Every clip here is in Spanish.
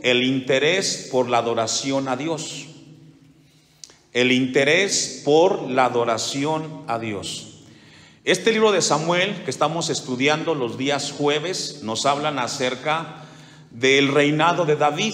el interés por la adoración a Dios. El interés por la adoración a Dios. Este libro de Samuel que estamos estudiando los días jueves nos hablan acerca del reinado de David.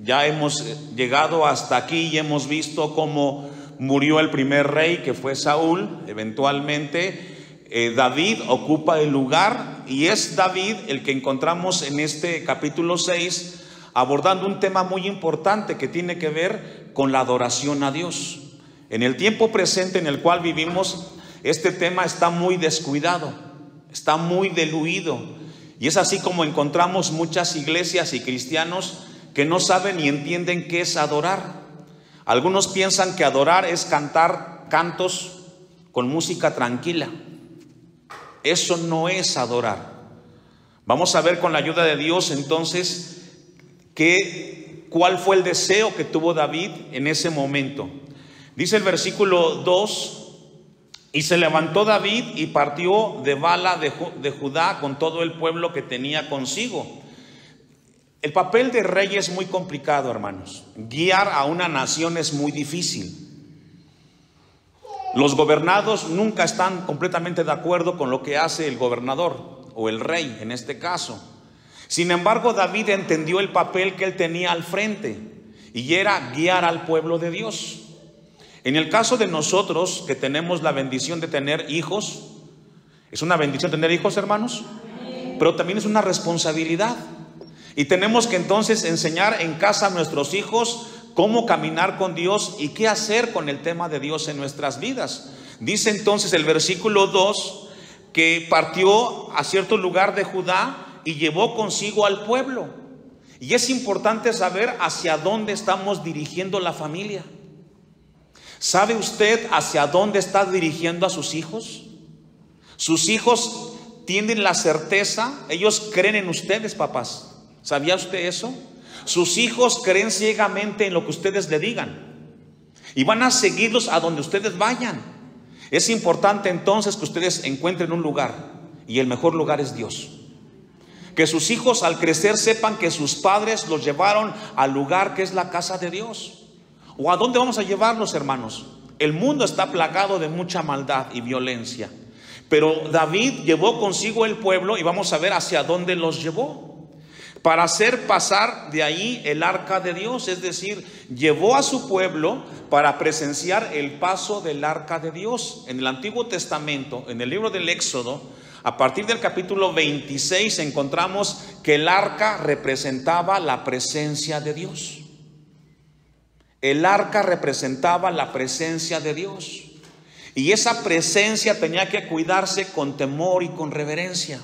Ya hemos llegado hasta aquí y hemos visto cómo murió el primer rey, que fue Saúl. Eventualmente David ocupa el lugar, y es David el que encontramos en este capítulo 6 abordando un tema muy importante que tiene que ver con la adoración a Dios. En el tiempo presente en el cual vivimos, este tema está muy descuidado, está muy diluido, y es así como encontramos muchas iglesias y cristianos que no saben ni entienden qué es adorar. Algunos piensan que adorar es cantar cantos con música tranquila. Eso no es adorar. Vamos a ver con la ayuda de Dios entonces cuál fue el deseo que tuvo David en ese momento. Dice el versículo 2: y se levantó David y partió de Bala de Judá con todo el pueblo que tenía consigo. El papel de rey es muy complicado, hermanos. Guiar a una nación es muy difícil. Los gobernados nunca están completamente de acuerdo con lo que hace el gobernador o el rey en este caso. Sin embargo, David entendió el papel que él tenía al frente, y era guiar al pueblo de Dios. En el caso de nosotros que tenemos la bendición de tener hijos, es una bendición tener hijos, hermanos, pero también es una responsabilidad. Y tenemos que entonces enseñar en casa a nuestros hijos cómo caminar con Dios y qué hacer con el tema de Dios en nuestras vidas. Dice entonces el versículo 2 que partió a cierto lugar de Judá y llevó consigo al pueblo. Y es importante saber hacia dónde estamos dirigiendo la familia. ¿Sabe usted hacia dónde está dirigiendo a sus hijos? Sus hijos tienen la certeza, ellos creen en ustedes, papás. ¿Sabía usted eso? Sus hijos creen ciegamente en lo que ustedes le digan y van a seguirlos a donde ustedes vayan. Es importante entonces que ustedes encuentren un lugar, y el mejor lugar es Dios. Que sus hijos al crecer sepan que sus padres los llevaron al lugar que es la casa de Dios. ¿O a dónde vamos a llevarlos, hermanos? El mundo está plagado de mucha maldad y violencia, pero David llevó consigo el pueblo, y vamos a ver hacia dónde los llevó, para hacer pasar de ahí el arca de Dios. Es decir, llevó a su pueblo para presenciar el paso del arca de Dios. En el Antiguo Testamento, en el libro del Éxodo, a partir del capítulo 26 encontramos que el arca representaba la presencia de Dios. El arca representaba la presencia de Dios, y esa presencia tenía que cuidarse con temor y con reverencia.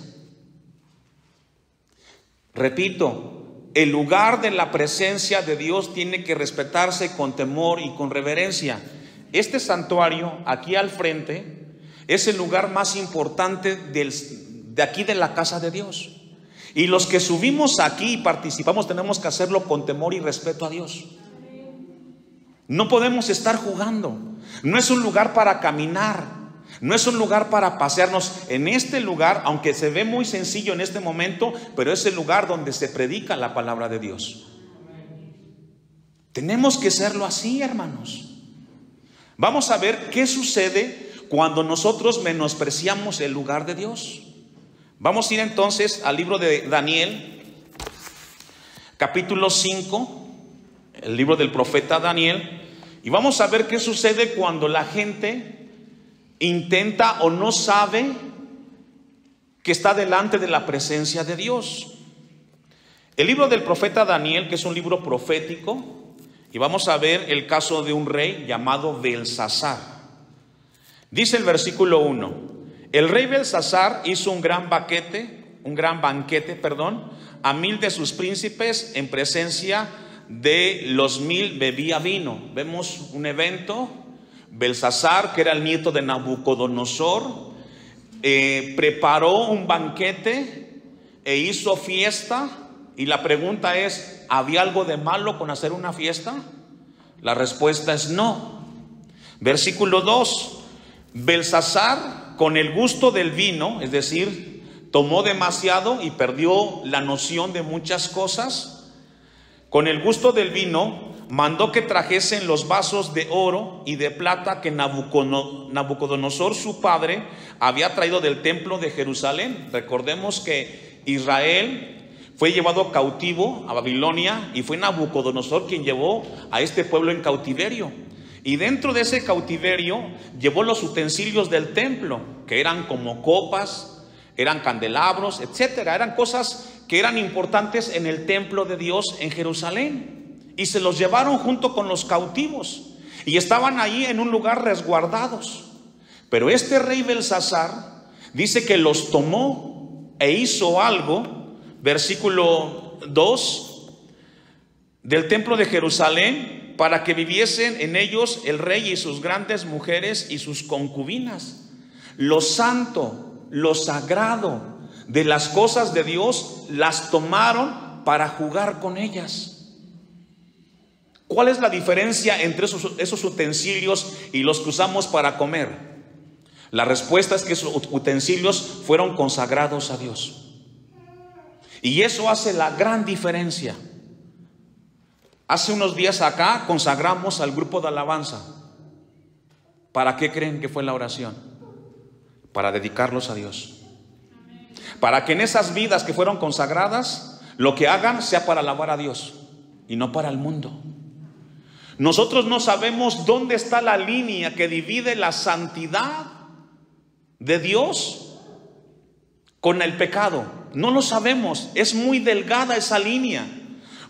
Repito, el lugar de la presencia de Dios tiene que respetarse con temor y con reverencia. Este santuario aquí al frente es el lugar más importante de aquí de la casa de Dios. Y los que subimos aquí y participamos tenemos que hacerlo con temor y respeto a Dios. No podemos estar jugando. No es un lugar para caminar, no es un lugar para pasearnos. En este lugar, aunque se ve muy sencillo en este momento, pero es el lugar donde se predica la palabra de Dios. Tenemos que serlo así, hermanos. Vamos a ver qué sucede cuando nosotros menospreciamos el lugar de Dios. Vamos a ir entonces al libro de Daniel, capítulo 5, el libro del profeta Daniel, y vamos a ver qué sucede cuando la gente intenta o no sabe que está delante de la presencia de Dios. El libro del profeta Daniel, que es un libro profético, y vamos a ver el caso de un rey llamado Belsasar. Dice el versículo 1: el rey Belsasar hizo un gran banquete, a 1000 de sus príncipes, en presencia de los 1000 bebía vino. Vemos un evento. Belsasar, que era el nieto de Nabucodonosor, preparó un banquete e hizo fiesta. Y la pregunta es, ¿había algo de malo con hacer una fiesta? La respuesta es no. Versículo 2: Belsasar, con el gusto del vino, es decir, tomó demasiado y perdió la noción de muchas cosas, con el gusto del vino, mandó que trajesen los vasos de oro y de plata que Nabucodonosor, su padre, había traído del templo de Jerusalén. Recordemos que Israel fue llevado cautivo a Babilonia y fue Nabucodonosor quien llevó a este pueblo en cautiverio. Y dentro de ese cautiverio llevó los utensilios del templo, que eran como copas, eran candelabros, etcétera. Eran cosas que eran importantes en el templo de Dios en Jerusalén. Y se los llevaron junto con los cautivos. Y estaban ahí en un lugar resguardados. Pero este rey Belsasar dice que los tomó e hizo algo. Versículo 2 del templo de Jerusalén, para que viviesen en ellos el rey y sus grandes mujeres y sus concubinas. Lo santo, lo sagrado de las cosas de Dios las tomaron para jugar con ellas. ¿Cuál es la diferencia entre esos utensilios y los que usamos para comer? La respuesta es que esos utensilios fueron consagrados a Dios. Y eso hace la gran diferencia. Hace unos días acá consagramos al grupo de alabanza. ¿Para qué creen que fue la oración? Para dedicarlos a Dios. Para que en esas vidas que fueron consagradas, lo que hagan sea para alabar a Dios y no para el mundo. Nosotros no sabemos dónde está la línea que divide la santidad de Dios con el pecado. No lo sabemos, es muy delgada esa línea.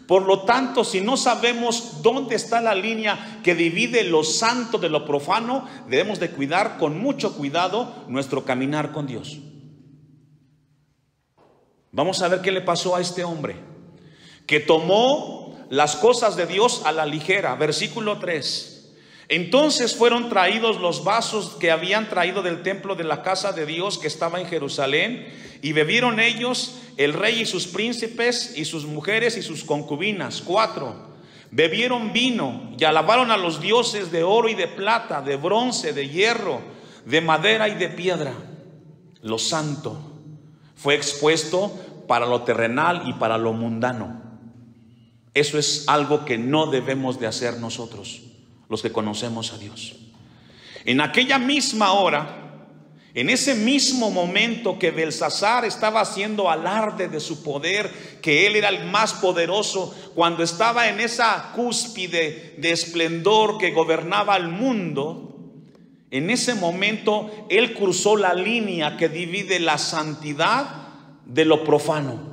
Por lo tanto, si no sabemos dónde está la línea que divide lo santo de lo profano, debemos de cuidar con mucho cuidado nuestro caminar con Dios. Vamos a ver qué le pasó a este hombre, que tomó las cosas de Dios a la ligera. Versículo 3. Entonces fueron traídos los vasos que habían traído del templo de la casa de Dios que estaba en Jerusalén, y bebieron ellos, el rey y sus príncipes y sus mujeres y sus concubinas. 4. Bebieron vino y alabaron a los dioses de oro y de plata, de bronce, de hierro, de madera y de piedra. Lo santo fue expuesto para lo terrenal y para lo mundano. Eso es algo que no debemos de hacer nosotros, los que conocemos a Dios. En aquella misma hora, en ese mismo momento que Belsasar estaba haciendo alarde de su poder, que él era el más poderoso, cuando estaba en esa cúspide de esplendor que gobernaba el mundo, en ese momento él cruzó la línea que divide la santidad de lo profano.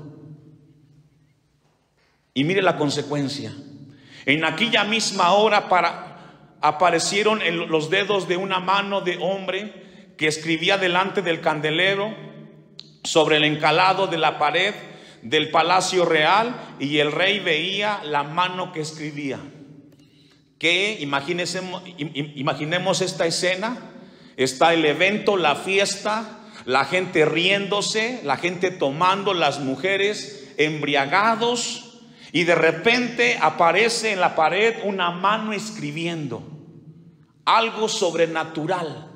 Y mire la consecuencia. En aquella misma hora aparecieron los dedos de una mano de hombre que escribía delante del candelero sobre el encalado de la pared del palacio real, y el rey veía la mano que escribía. Imaginemos esta escena. Está el evento, la fiesta, la gente riéndose, la gente tomando, las mujeres embriagados. Y de repente aparece en la pared una mano escribiendo algo sobrenatural.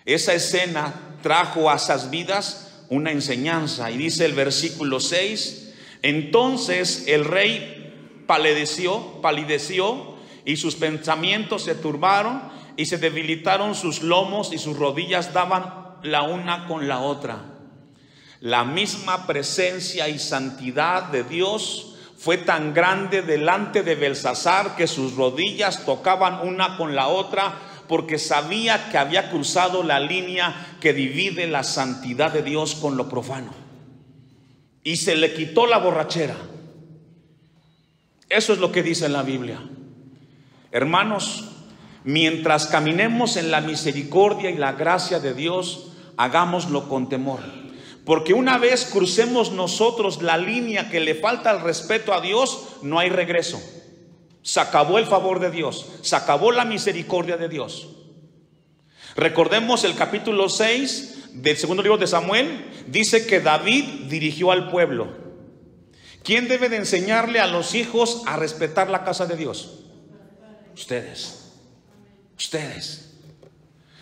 Esa escena trajo a esas vidas una enseñanza. Y dice el versículo 6: entonces el rey palideció y sus pensamientos se turbaron y se debilitaron sus lomos y sus rodillas daban la una con la otra. La misma presencia y santidad de Dios fue tan grande delante de Belsasar que sus rodillas tocaban una con la otra, porque sabía que había cruzado la línea que divide la santidad de Dios con lo profano. Y se le quitó la borrachera. Eso es lo que dice la Biblia. Hermanos, mientras caminemos en la misericordia y la gracia de Dios, hagámoslo con temor. Porque una vez crucemos nosotros la línea que le falta el respeto a Dios, no hay regreso. Se acabó el favor de Dios, se acabó la misericordia de Dios. Recordemos el capítulo 6 del segundo libro de Samuel. Dice que David dirigió al pueblo. ¿Quién debe de enseñarle a los hijos a respetar la casa de Dios? Ustedes.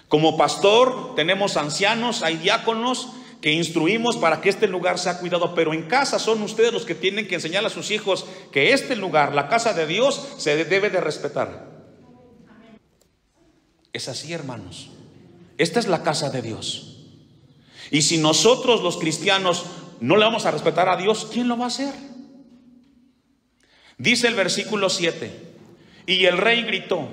Como pastor tenemos ancianos, hay diáconos que instruimos para que este lugar sea cuidado, pero en casa son ustedes los que tienen que enseñar a sus hijos que este lugar, la casa de Dios, se debe de respetar. Es así, hermanos. Esta es la casa de Dios. Y si nosotros los cristianos no le vamos a respetar a Dios, ¿quién lo va a hacer? Dice el versículo 7: y el rey gritó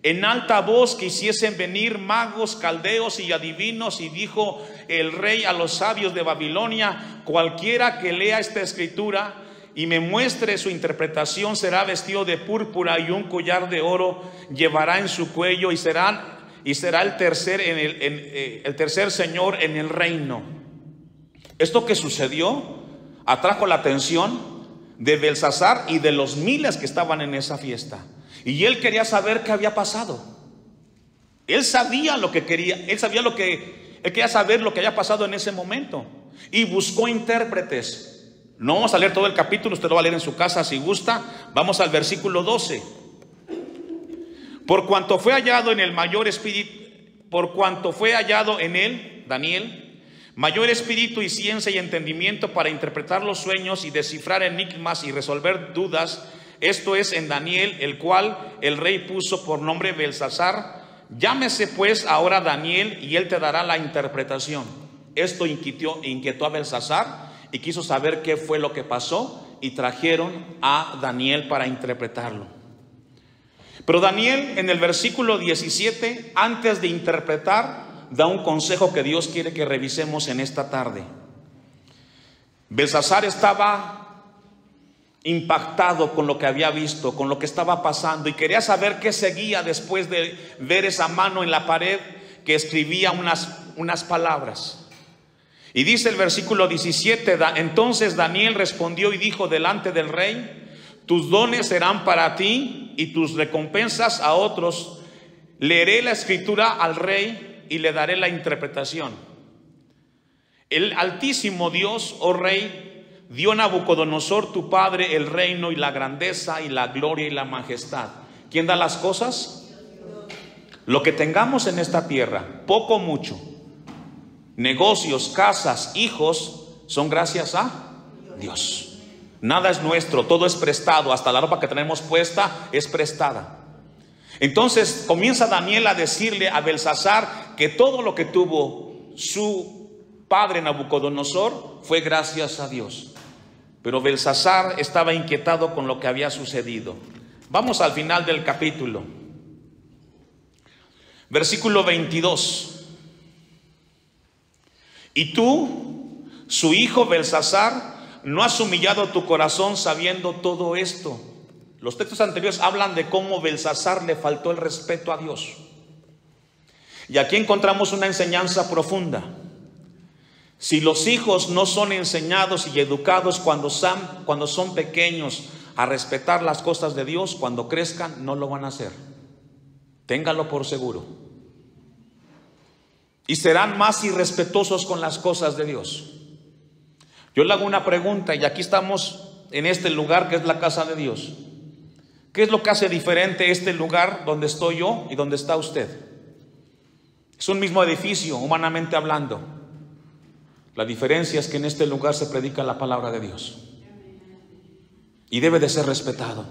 en alta voz que hiciesen venir magos, caldeos y adivinos, y dijo el rey a los sabios de Babilonia: cualquiera que lea esta escritura y me muestre su interpretación será vestido de púrpura y un collar de oro llevará en su cuello, y será el tercer señor en el reino. Esto que sucedió atrajo la atención de Belsasar y de los miles que estaban en esa fiesta, y él quería saber qué había pasado. Él sabía lo que quería, él quería saber lo que había pasado en ese momento, y buscó intérpretes. No vamos a leer todo el capítulo, usted lo va a leer en su casa si gusta. Vamos al versículo 12. Por cuanto fue hallado en él, Daniel, mayor espíritu y ciencia y entendimiento para interpretar los sueños y descifrar enigmas y resolver dudas, esto es en Daniel, el cual el rey puso por nombre Belsasar. Llámese pues ahora Daniel y él te dará la interpretación. Esto inquietó a Belsasar y quiso saber qué fue lo que pasó, y trajeron a Daniel para interpretarlo. Pero Daniel, en el versículo 17, antes de interpretar, da un consejo que Dios quiere que revisemos en esta tarde. Belsasar estaba impactado con lo que había visto, con lo que estaba pasando, y quería saber qué seguía después de ver esa mano en la pared que escribía unas palabras. Y dice el versículo 17: entonces Daniel respondió y dijo delante del rey: tus dones serán para ti y tus recompensas a otros. Leeré la escritura al rey y le daré la interpretación. El Altísimo Dios, oh rey, dio a Nabucodonosor tu padre el reino y la grandeza y la gloria y la majestad. ¿Quién da las cosas? Lo que tengamos en esta tierra, poco o mucho, negocios, casas, hijos, son gracias a Dios. Nada es nuestro, todo es prestado, hasta la ropa que tenemos puesta es prestada. Entonces comienza Daniel a decirle a Belsasar que todo lo que tuvo su padre Nabucodonosor fue gracias a Dios. Pero Belsasar estaba inquietado con lo que había sucedido. Vamos al final del capítulo, versículo 22. Y tú, su hijo Belsasar, no has humillado tu corazón sabiendo todo esto. Los textos anteriores hablan de cómo Belsasar le faltó el respeto a Dios. Y aquí encontramos una enseñanza profunda. Si los hijos no son enseñados y educados cuando son pequeños a respetar las cosas de Dios, cuando crezcan no lo van a hacer. Téngalo por seguro. Y serán más irrespetuosos con las cosas de Dios. Yo le hago una pregunta, y aquí estamos en este lugar que es la casa de Dios. ¿Qué es lo que hace diferente este lugar donde estoy yo y donde está usted? Es un mismo edificio, humanamente hablando. La diferencia es que en este lugar se predica la palabra de Dios y debe de ser respetado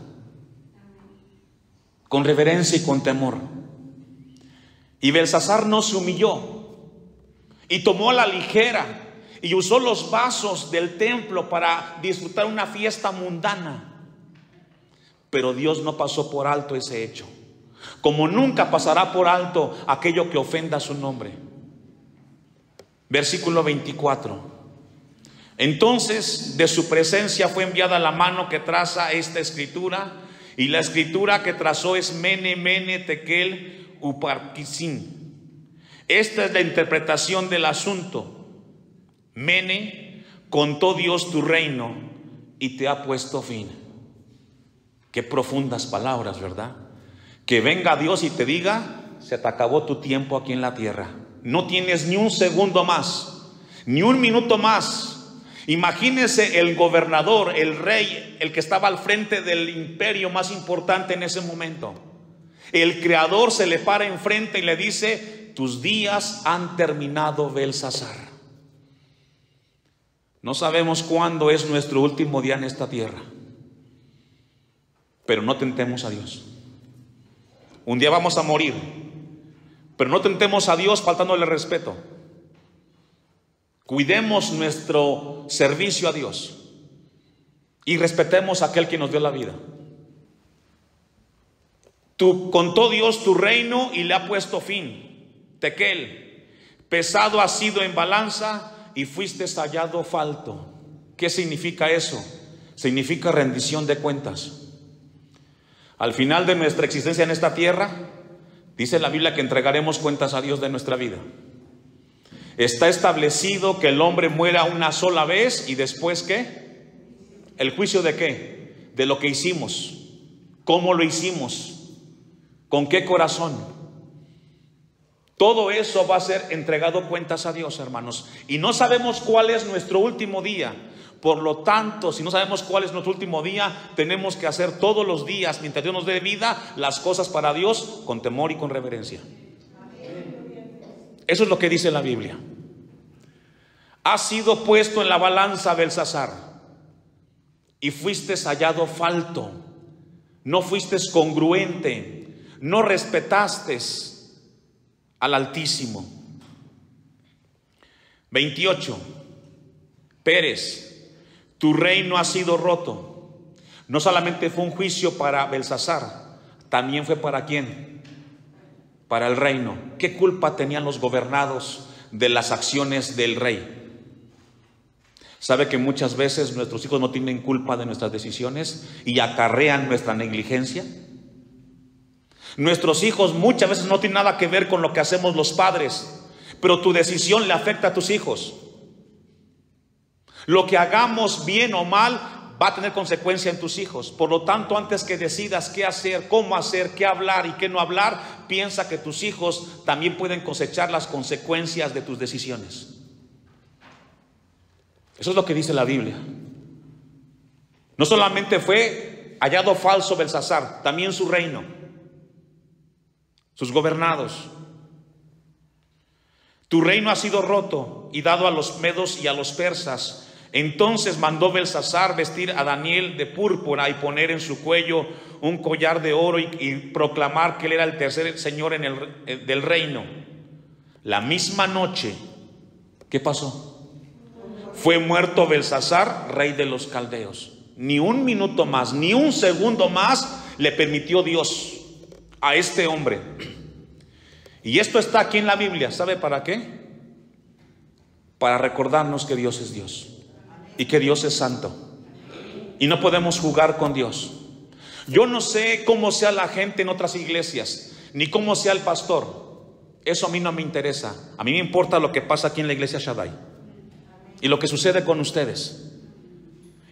con reverencia y con temor. Y Belsasar no se humilló y tomó a la ligera y usó los vasos del templo para disfrutar una fiesta mundana. Pero Dios no pasó por alto ese hecho, como nunca pasará por alto aquello que ofenda su nombre. Versículo 24. Entonces de su presencia fue enviada la mano que traza esta escritura, y la escritura que trazó es Mene, Mene, Tekel, Uparquisin. Esta es la interpretación del asunto. Mene, contó Dios tu reino y te ha puesto fin. Qué profundas palabras, ¿verdad? Que venga Dios y te diga: se te acabó tu tiempo aquí en la tierra. No tienes ni un segundo más, ni un minuto más. Imagínese el gobernador, el rey, el que estaba al frente del imperio más importante en ese momento. El creador se le para enfrente y le dice: tus días han terminado, Belsasar. No sabemos cuándo es nuestro último día en esta tierra, pero no tentemos a Dios. Un día vamos a morir, pero no tentemos a Dios faltándole respeto. Cuidemos nuestro servicio a Dios y respetemos a aquel que nos dio la vida. Contó Dios tu reino y le ha puesto fin. Tequel, pesado has sido en balanza y fuiste hallado falto. ¿Qué significa eso? Significa rendición de cuentas. Al final de nuestra existencia en esta tierra, dice la Biblia que entregaremos cuentas a Dios de nuestra vida. Está establecido que el hombre muera una sola vez y después ¿qué? ¿El juicio de qué? De lo que hicimos. ¿Cómo lo hicimos? ¿Con qué corazón? Todo eso va a ser entregado cuentas a Dios, hermanos. Y no sabemos cuál es nuestro último día. Por lo tanto, si no sabemos cuál es nuestro último día, tenemos que hacer todos los días, mientras Dios nos dé vida, las cosas para Dios con temor y con reverencia. Eso es lo que dice la Biblia. Ha sido puesto en la balanza Belsasar y fuiste hallado falto. No fuiste congruente, no respetaste al Altísimo. 28. Pérez, tu reino ha sido roto. No solamente fue un juicio para Belsasar, también fue para ¿quién? Para el reino. ¿Qué culpa tenían los gobernados de las acciones del rey? ¿Sabe que muchas veces nuestros hijos no tienen culpa de nuestras decisiones y acarrean nuestra negligencia? Nuestros hijos muchas veces no tienen nada que ver con lo que hacemos los padres, pero tu decisión le afecta a tus hijos. Lo que hagamos bien o mal va a tener consecuencia en tus hijos. Por lo tanto, antes que decidas qué hacer, cómo hacer, qué hablar y qué no hablar, piensa que tus hijos también pueden cosechar las consecuencias de tus decisiones. Eso es lo que dice la Biblia. No solamente fue hallado falso Belsasar, también su reino, sus gobernados. Tu reino ha sido roto y dado a los medos y a los persas. Entonces mandó Belsasar vestir a Daniel de púrpura y poner en su cuello un collar de oro y proclamar que él era el tercer señor del reino. La misma noche, ¿qué pasó? Fue muerto Belsasar, rey de los caldeos. Ni un minuto más, ni un segundo más le permitió Dios a este hombre. Y esto está aquí en la Biblia. ¿Sabe para qué? Para recordarnos que Dios es Dios y que Dios es santo y no podemos jugar con Dios. Yo no sé cómo sea la gente en otras iglesias, ni cómo sea el pastor. Eso a mí no me interesa. A mí me importa lo que pasa aquí en la iglesia Shaddai y lo que sucede con ustedes.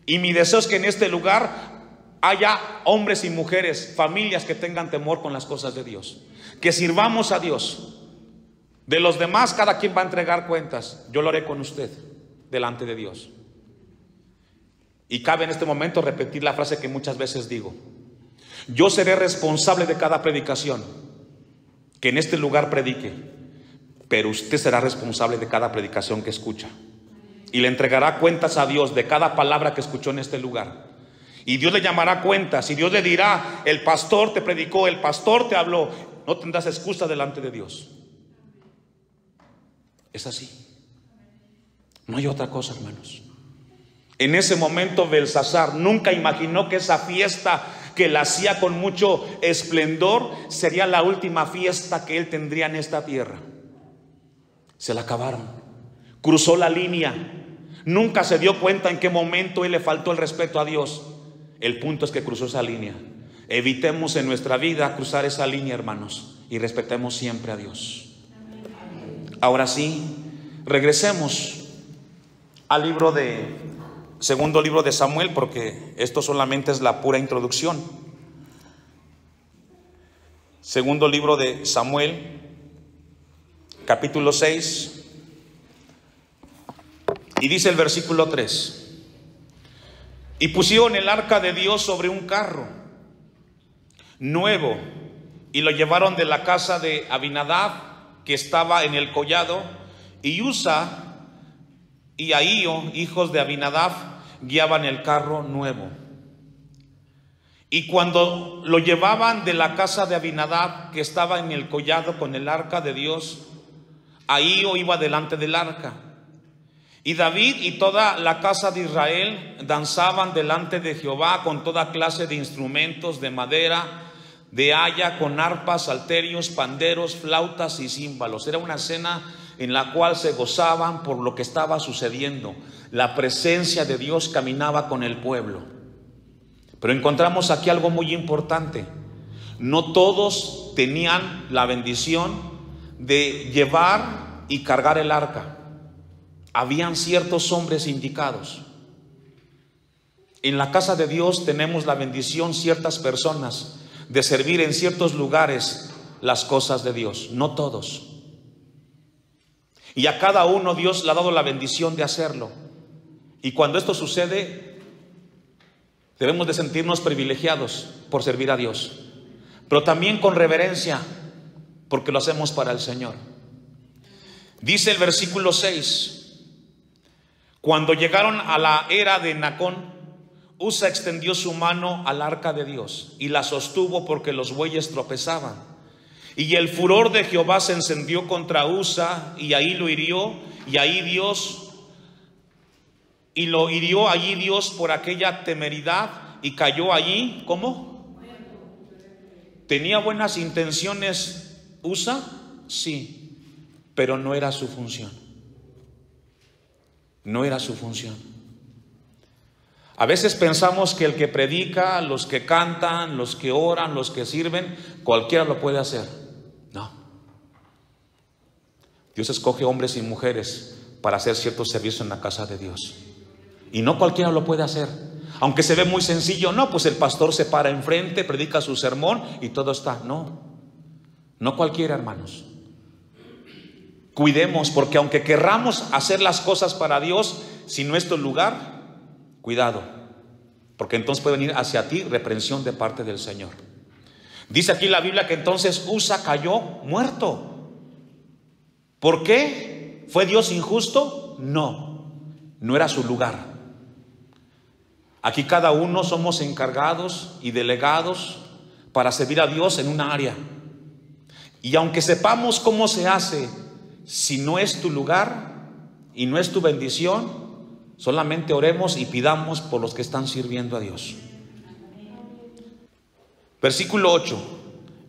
Y mi deseo es que en este lugar haya hombres y mujeres, familias que tengan temor con las cosas de Dios, que sirvamos a Dios. De los demás cada quien va a entregar cuentas. Yo lo haré con usted delante de Dios. Y cabe en este momento repetir la frase que muchas veces digo: yo seré responsable de cada predicación que en este lugar predique, pero usted será responsable de cada predicación que escucha y le entregará cuentas a Dios de cada palabra que escuchó en este lugar. Y Dios le llamará cuentas y Dios le dirá: el pastor te predicó, el pastor te habló. No tendrás excusa delante de Dios. Es así. No hay otra cosa, hermanos. En ese momento Belsasar nunca imaginó que esa fiesta que la hacía con mucho esplendor sería la última fiesta que él tendría en esta tierra. Se la acabaron. Cruzó la línea. Nunca se dio cuenta en qué momento él le faltó el respeto a Dios. El punto es que cruzó esa línea. Evitemos en nuestra vida cruzar esa línea, hermanos, y respetemos siempre a Dios. Ahora sí, regresemos al segundo libro de Samuel, porque esto solamente es la pura introducción. Segundo libro de Samuel, capítulo 6, y dice el versículo 3: y pusieron el arca de Dios sobre un carro nuevo y lo llevaron de la casa de Abinadab, que estaba en el collado, y Usa y Ahío, hijos de Abinadab, guiaban el carro nuevo. Y cuando lo llevaban de la casa de Abinadab, que estaba en el collado con el arca de Dios, Ahío iba delante del arca. Y David y toda la casa de Israel danzaban delante de Jehová con toda clase de instrumentos de madera, de haya, con arpas, salterios, panderos, flautas y címbalos. Era una escena en la cual se gozaban por lo que estaba sucediendo. La presencia de Dios caminaba con el pueblo. Pero encontramos aquí algo muy importante. No todos tenían la bendición de llevar y cargar el arca. Habían ciertos hombres indicados. En la casa de Dios tenemos la bendición, ciertas personas, de servir en ciertos lugares las cosas de Dios. No todos. Y a cada uno Dios le ha dado la bendición de hacerlo. Y cuando esto sucede, debemos de sentirnos privilegiados por servir a Dios, pero también con reverencia, porque lo hacemos para el Señor. Dice el versículo 6: cuando llegaron a la era de Nacón, Usa extendió su mano al arca de Dios y la sostuvo porque los bueyes tropezaban. Y el furor de Jehová se encendió contra Usa, y ahí lo hirió, y lo hirió allí Dios por aquella temeridad, y cayó allí, ¿cómo? ¿Tenía buenas intenciones Usa? Sí, pero no era su función. No era su función. A veces pensamos que el que predica, los que cantan, los que oran, los que sirven, cualquiera lo puede hacer. No. Dios escoge hombres y mujeres para hacer cierto servicio en la casa de Dios. Y no cualquiera lo puede hacer. Aunque se ve muy sencillo, no, pues el pastor se para enfrente, predica su sermón y todo está. No, no cualquiera, hermanos. Cuidemos, porque aunque querramos hacer las cosas para Dios, si no es tu lugar, cuidado, porque entonces puede venir hacia ti reprensión de parte del Señor. Dice aquí la Biblia que entonces Usa cayó muerto. ¿Por qué? ¿Fue Dios injusto? No, no era su lugar. Aquí cada uno somos encargados y delegados para servir a Dios en una área. Y aunque sepamos cómo se hace, si no es tu lugar y no es tu bendición, solamente oremos y pidamos por los que están sirviendo a Dios. Versículo 8: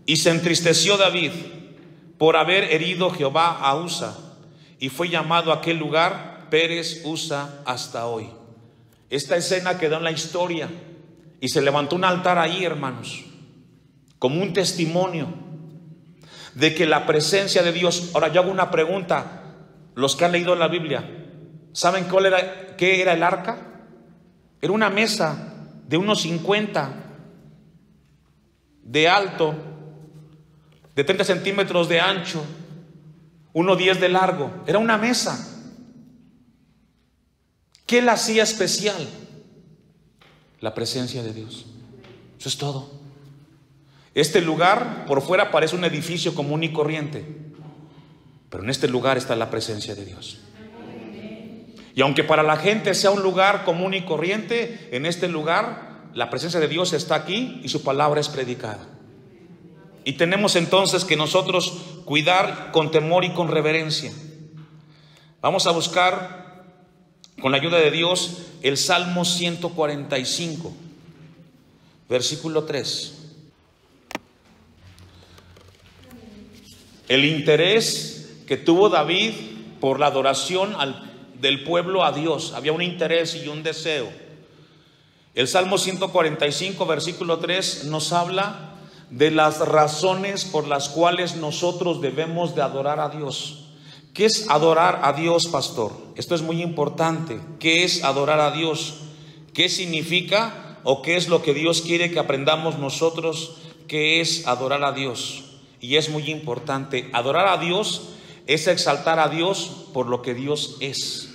y se entristeció David por haber herido Jehová a Usa, y fue llamado aquel lugar Pérez Usa hasta hoy. Esta escena quedó en la historia y se levantó un altar ahí, hermanos, como un testimonio de que la presencia de Dios. Ahora yo hago una pregunta: los que han leído la Biblia, ¿saben qué era el arca? Era una mesa de unos 50 de alto, de 30 centímetros de ancho, 1,10 de largo. Era una mesa. ¿Qué la hacía especial? La presencia de Dios. Eso es todo. Este lugar por fuera parece un edificio común y corriente, pero en este lugar está la presencia de Dios. Y aunque para la gente sea un lugar común y corriente, en este lugar la presencia de Dios está aquí y su palabra es predicada. Y tenemos entonces que nosotros cuidar con temor y con reverencia. Vamos a buscar, con la ayuda de Dios, el Salmo 145, versículo 3. El interés que tuvo David por la adoración del pueblo a Dios. Había un interés y un deseo. El Salmo 145, versículo 3 nos habla de las razones por las cuales nosotros debemos de adorar a Dios. ¿Qué es adorar a Dios, pastor? Esto es muy importante. ¿Qué es adorar a Dios? ¿Qué significa o qué es lo que Dios quiere que aprendamos nosotros? ¿Qué es adorar a Dios? Y es muy importante. Adorar a Dios es exaltar a Dios por lo que Dios es.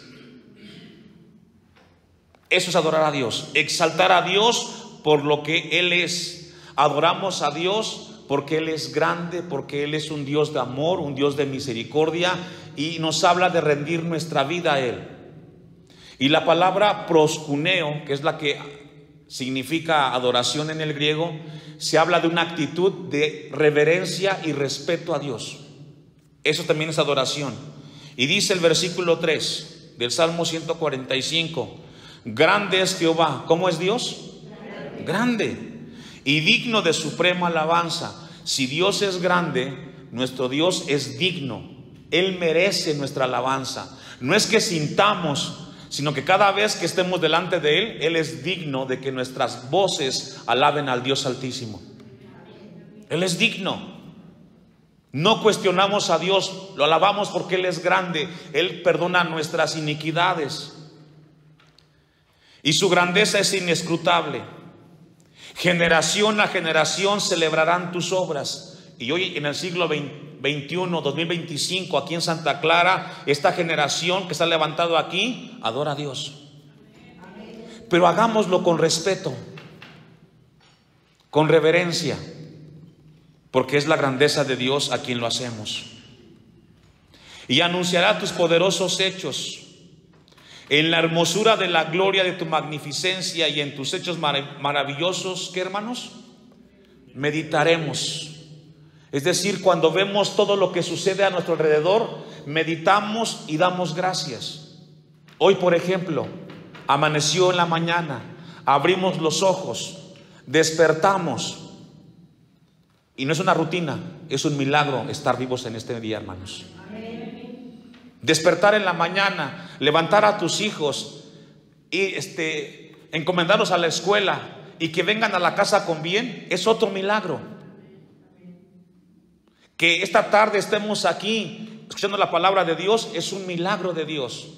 Eso es adorar a Dios. Exaltar a Dios por lo que Él es. Adoramos a Dios porque Él es grande, porque Él es un Dios de amor, un Dios de misericordia, y nos habla de rendir nuestra vida a Él. Y la palabra proskuneo, que es la que significa adoración en el griego, se habla de una actitud de reverencia y respeto a Dios. Eso también es adoración. Y dice el versículo 3 del Salmo 145: grande es Jehová. ¿Cómo es Dios? Grande. Y digno de suprema alabanza. Si Dios es grande, nuestro Dios es digno. Él merece nuestra alabanza. No es que sintamos, sino que cada vez que estemos delante de Él, Él es digno de que nuestras voces alaben al Dios Altísimo. Él es digno. No cuestionamos a Dios, lo alabamos porque Él es grande. Él perdona nuestras iniquidades. Y su grandeza es inescrutable. Generación a generación celebrarán tus obras. Y hoy en el siglo XXI, 2025, aquí en Santa Clara, esta generación que está levantado aquí, adora a Dios. Pero hagámoslo con respeto, con reverencia, porque es la grandeza de Dios a quien lo hacemos. Y anunciará tus poderosos hechos. En la hermosura de la gloria de tu magnificencia y en tus hechos maravillosos, ¿qué, hermanos? Meditaremos. Es decir, cuando vemos todo lo que sucede a nuestro alrededor, meditamos y damos gracias. Hoy, por ejemplo, amaneció en la mañana, abrimos los ojos, despertamos. Y no es una rutina, es un milagro estar vivos en este día, hermanos. Despertar en la mañana, levantar a tus hijos y encomendarlos a la escuela y que vengan a la casa con bien, es otro milagro. Que esta tarde estemos aquí escuchando la palabra de Dios es un milagro de Dios.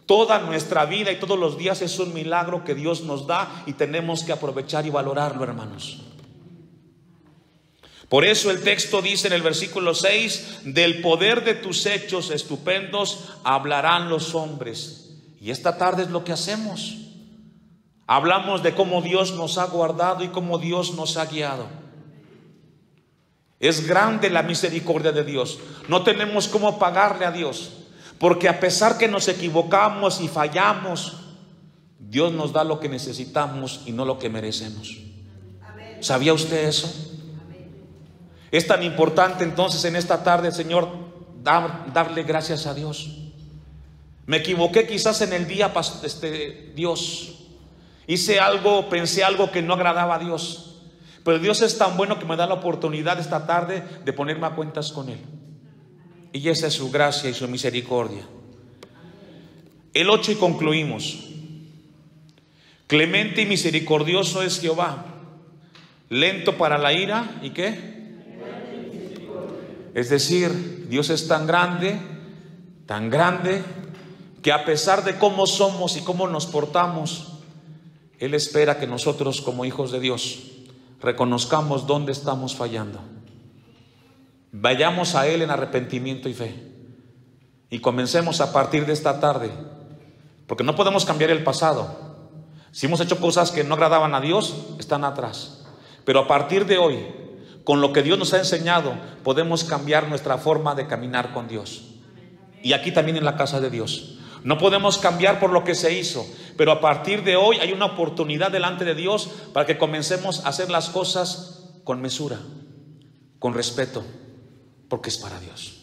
Toda nuestra vida y todos los días es un milagro que Dios nos da y tenemos que aprovechar y valorarlo, hermanos. Por eso el texto dice en el versículo 6: del poder de tus hechos estupendos hablarán los hombres. Y esta tarde es lo que hacemos. Hablamos de cómo Dios nos ha guardado y cómo Dios nos ha guiado. Es grande la misericordia de Dios. No tenemos cómo pagarle a Dios, porque a pesar que nos equivocamos y fallamos, Dios nos da lo que necesitamos y no lo que merecemos. ¿Sabía usted eso? Es tan importante entonces en esta tarde, Señor, darle gracias a Dios. Me equivoqué quizás en el día, Dios. Hice algo, pensé algo que no agradaba a Dios. Pero Dios es tan bueno que me da la oportunidad esta tarde de ponerme a cuentas con Él. Y esa es su gracia y su misericordia. El 8 y concluimos. Clemente y misericordioso es Jehová, lento para la ira, ¿y qué? Es decir, Dios es tan grande, que a pesar de cómo somos y cómo nos portamos, Él espera que nosotros como hijos de Dios reconozcamos dónde estamos fallando. Vayamos a Él en arrepentimiento y fe y comencemos a partir de esta tarde, porque no podemos cambiar el pasado. Si hemos hecho cosas que no agradaban a Dios, están atrás. Pero a partir de hoy, con lo que Dios nos ha enseñado, podemos cambiar nuestra forma de caminar con Dios. Y aquí también en la casa de Dios. No podemos cambiar por lo que se hizo, pero a partir de hoy hay una oportunidad delante de Dios para que comencemos a hacer las cosas con mesura, con respeto, porque es para Dios.